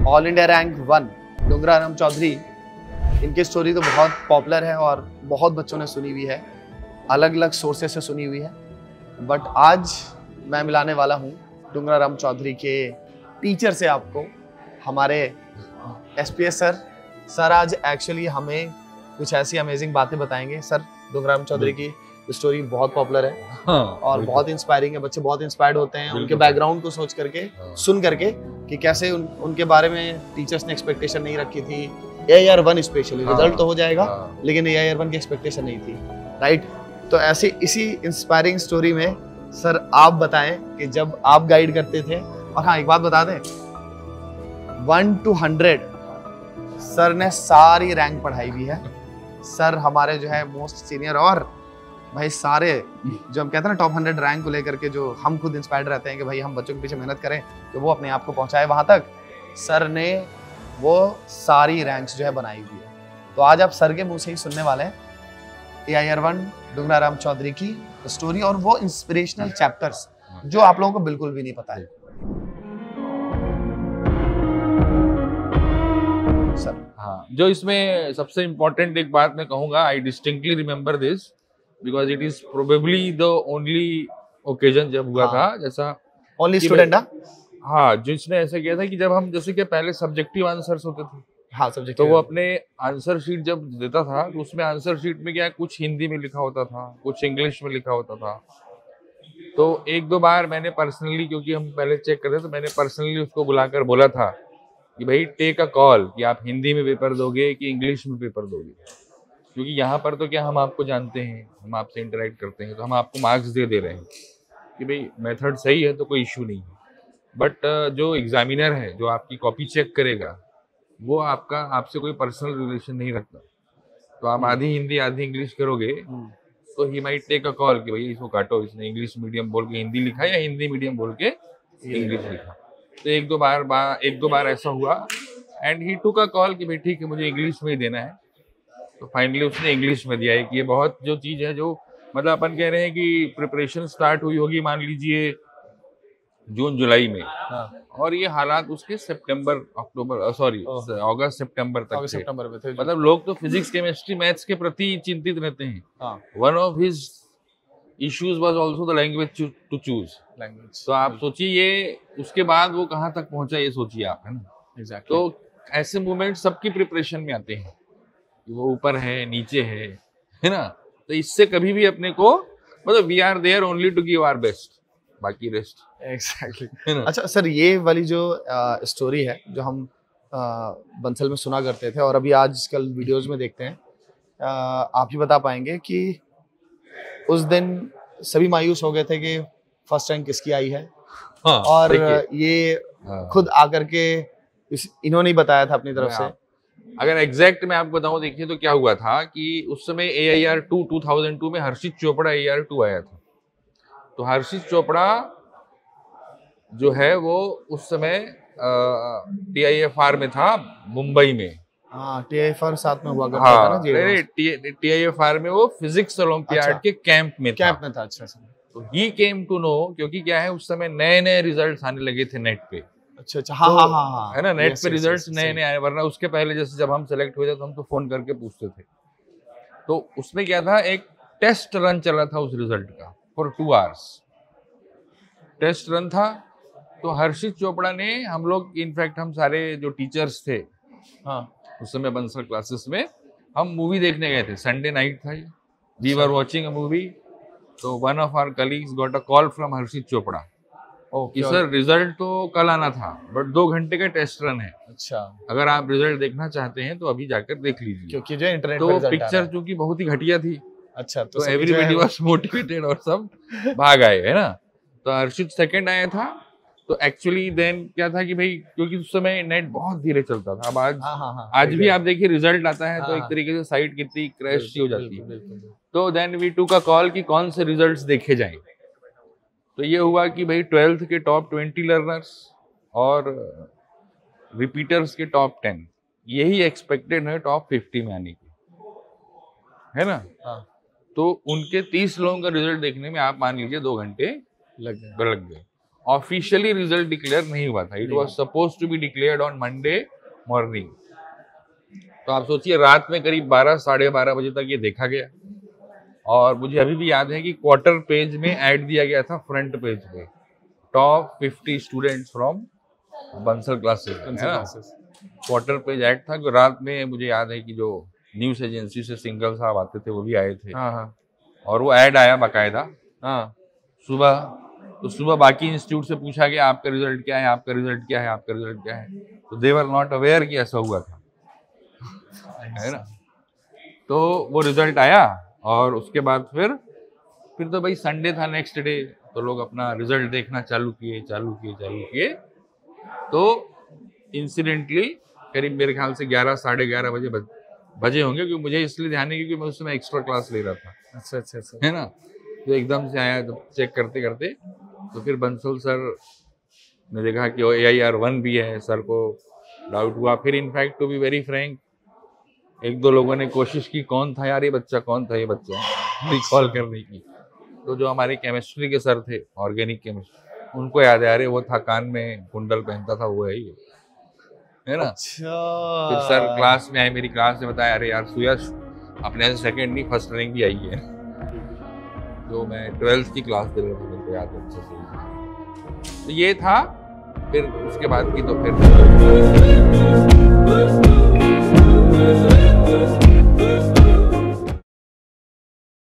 All India rank 1 डुंगराराम Chaudhary, इनकी story तो बहुत पॉपुलर है और बहुत बच्चों ने सुनी हुई है, अलग अलग सोर्सेस से सुनी हुई है। बट आज मैं मिलाने वाला हूँ डुंगराराम चौधरी के टीचर से आपको, हमारे एसपीएस सर आज एक्चुअली हमें कुछ ऐसी अमेजिंग बातें बताएंगे। सर, डुंगराराम चौधरी की स्टोरी बहुत पॉपुलर है और बहुत इंस्पायरिंग है, बच्चे बहुत इंस्पायर्ड होते हैं उनके बैकग्राउंड को सोच करके, सुन करके कि कैसे उनके बारे में टीचर्स ने एक्सपेक्टेशन नहीं रखी थी। AIR 1 स्पेशली रिजल्ट तो हो जाएगा लेकिन AIR 1 की एक्सपेक्टेशन नहीं थी, राइट? तो ऐसी इसी इंस्पायरिंग स्टोरी में सर आप बताएं कि जब आप गाइड करते थे, और हाँ एक बात बता दें, 1 to 100 सर ने सारी रैंक पढ़ाई भी है। सर हमारे जो है मोस्ट सीनियर और भाई सारे जो हम कहते हैं ना टॉप 100 रैंक को लेकर के, जो हम खुद इंस्पायर्ड रहते हैं कि भाई हम बच्चों के पीछे मेहनत करें कि वो अपने आप को पहुंचाए वहां तक, सर ने वो सारी रैंक्स जो है बनाई हुई है। तो आज आप सर के मुंह से ही सुनने वाले हैं AIR 1 डुंगराराम चौधरी की स्टोरी और वो इंस्पिरेशनल चैप्टर्स जो आप लोगों को बिल्कुल भी नहीं पता है। सर हाँ, जो इसमें सबसे इम्पोर्टेंट एक बात मैं कहूँगा, आई distinctly remember this because it is probably the only occasion जब हुआ था, जैसा ओनली स्टूडेंट। हाँ, जिसने ऐसा किया था कि जब हम जैसे कि पहले सब्जेक्टिव आंसर्स होते थे, हाँ सब्जेक्ट, तो वो अपने आंसर शीट जब देता था तो उसमें आंसर शीट में क्या कुछ हिंदी में लिखा होता था, कुछ इंग्लिश में लिखा होता था। तो एक दो बार मैंने पर्सनली, क्योंकि हम पहले चेक करते तो मैंने पर्सनली उसको बुलाकर बोला था कि भाई टेक अ कॉल कि आप हिंदी में पेपर दोगे कि इंग्लिश में पेपर दोगे, क्योंकि यहाँ पर तो क्या हम आपको जानते हैं, हम आपसे इंटरेक्ट करते हैं, तो हम आपको मार्क्स दे रहे हैं कि भाई मेथड सही है तो कोई इशू नहीं है। बट जो एग्जामिनर है, जो आपकी कॉपी चेक करेगा, वो आपसे कोई पर्सनल रिलेशन नहीं रखता। तो आप आधी हिंदी आधी इंग्लिश करोगे तो he might take a call कि भाई इसको काटो, इसने इंग्लिश मीडियम बोल के हिंदी लिखा या हिंदी मीडियम बोल के इंग्लिश लिखा। तो एक दो बार ऐसा हुआ and he took a call कि भाई ठीक है मुझे इंग्लिश में ही देना है। तो फाइनली उसने इंग्लिश में दिया है। कि ये बहुत जो चीज़ है, जो मतलब अपन कह रहे हैं कि प्रिपरेशन स्टार्ट हुई होगी मान लीजिए जून जुलाई में, और ये हालात उसके अगस्त सितंबर तक थे। मतलब लोग तो फिजिक्स केमिस्ट्री मैथ्स के प्रति चिंतित रहते हैं। One of his issues was also the language to choose language. तो आप सोचिए ये उसके बाद वो कहाँ तक पहुंचा, ये सोचिए आप, है ना। Exactly. तो ऐसे मोमेंट सबकी प्रिपरेशन में आते हैं, वो ऊपर है नीचे है ना। तो इससे कभी भी अपने को, मतलब we are there only to give our best, बाकी रेस्ट। एग्जैक्टली। अच्छा सर, ये वाली जो स्टोरी है जो हम बंसल में सुना करते थे और अभी आजकल वीडियोस में देखते हैं, आप ही बता पाएंगे कि उस दिन सभी मायूस हो गए थे कि फर्स्ट रैंक किसकी आई है। हाँ, और ये खुद आकर के इन्होंने ही बताया था अपनी तरफ से। अगर एग्जैक्ट मैं आपको बताऊं, देखिए तो क्या हुआ था कि उस समय AIR 2 2002 में हर्षित चोपड़ा AIR 2 आया था। तो हर्षित चोपड़ा जो है वो उस समय TIFR में था मुंबई में। हाँ, TIFR साथ में हुआ करता था ना जी। TIFR में वो फिजिक्स ओलंपियाड के कैंप में था। अच्छा सर। तो ही केम टू नो, क्योंकि क्या है उस समय नए नए रिजल्ट्स आने लगे थे नेट पे। अच्छा, हाँ, है ना, नेट पे रिजल्ट्स नए नए आए, वरना उसके पहले जैसे जब हम सेलेक्ट हुए थे तो हम तो फोन करके पूछते थे। तो उसमें क्या था, एक टेस्ट रन चला था उस रिजल्ट का फॉर 2 आवर्स टेस्ट रन था। तो हर्षित चोपड़ा ने, हम लोग इनफैक्ट हम सारे जो टीचर्स थे उस समय बंसल क्लासेस में, हम मूवी देखने गए थे। संडे नाइट था, we were watching a movie. तो one of our colleagues got a call from Harshit Chopra कि सर रिजल्ट तो कल आना था बट 2 घंटे का टेस्ट रन है। अच्छा, अगर आप रिजल्ट देखना चाहते हैं तो अभी जाकर देख लीजिए, क्योंकि जो इंटरनेट तो पिक्चर चूंकि बहुत ही घटिया थी। अच्छा, तो एवरीबॉडी वाज मोटिवेटेड और सब भाग आए, है ना। तो हर्षित सेकंड आया था। तो एक्चुअली देन क्या था कि भाई, क्योंकि उस समय नेट बहुत धीरे चलता था। अब आज भी आप देखिए रिजल्ट आता है तो एक तरीके से साइट कितनी क्रैश हो जाती है। तो then we took a call कि कौन से रिजल्ट्स देखे जाएं। तो ये हुआ कि भाई 12th के टॉप 20 लर्नर्स और रिपीटर्स के टॉप 10, यही एक्सपेक्टेड है टॉप 50 में आने की, है ना। तो उनके 30 लोगों का रिजल्ट देखने में आप मान लीजिए 2 घंटे लग गए। ऑफिशियली रिजल्ट डिक्लेयर नहीं हुआ था। It was suppose to be declared on Monday morning. तो आप सोचिए रात में करीब 12 साढ़े 12 बजे तक ये देखा गया। और मुझे अभी भी याद है कि क्वार्टर पेज में ऐड दिया गया था, फ्रंट पेज पे top 50 students from Bansal classes, quarter page add था। जो रात में मुझे याद है कि जो न्यूज एजेंसी से सिंगल साहब आते थे वो भी आए थे। और वो ऐड आया बाकायदा सुबह। तो सुबह बाकी इंस्टीट्यूट से पूछा गया आपका रिजल्ट क्या है, आपका रिजल्ट क्या है, आपका रिजल्ट क्या है। तो दे वर नॉट अवेयर कि ऐसा हुआ था, है ना। तो वो रिजल्ट आया और उसके बाद फिर तो भाई संडे था नेक्स्ट डे, तो लोग अपना रिजल्ट देखना चालू किए। तो इंसिडेंटली करीब मेरे ख्याल से 11 साढ़े 11 बजे होंगे, क्योंकि मुझे इसलिए ध्यान है क्योंकि मैं उस समय एक्स्ट्रा क्लास ले रहा था। अच्छा है ना। तो एकदम से आया, तो चेक करते करते तो फिर बंसल सर ने देखा कि AIR1 भी है। सर को डाउट हुआ। फिर in fact to be very frank एक दो लोगों ने कोशिश की कौन था यार ये बच्चा रिकॉल करने की। तो जो हमारे केमिस्ट्री के सर थे, ऑर्गेनिक केमिस्ट्री, उनको याद है, अरे वो था कान में कुंडल पहनता था, वो है ना। अच्छा। फिर सर क्लास में आए, मेरी क्लास में बताया, अरे यार सुयश अपने से सेकंड नहीं फर्स्ट रैंक भी आई है। जो मैं 12th की क्लास दे रहा था, मेरे को याद है अच्छे से। तो ये था। फिर उसके बाद की तो फिर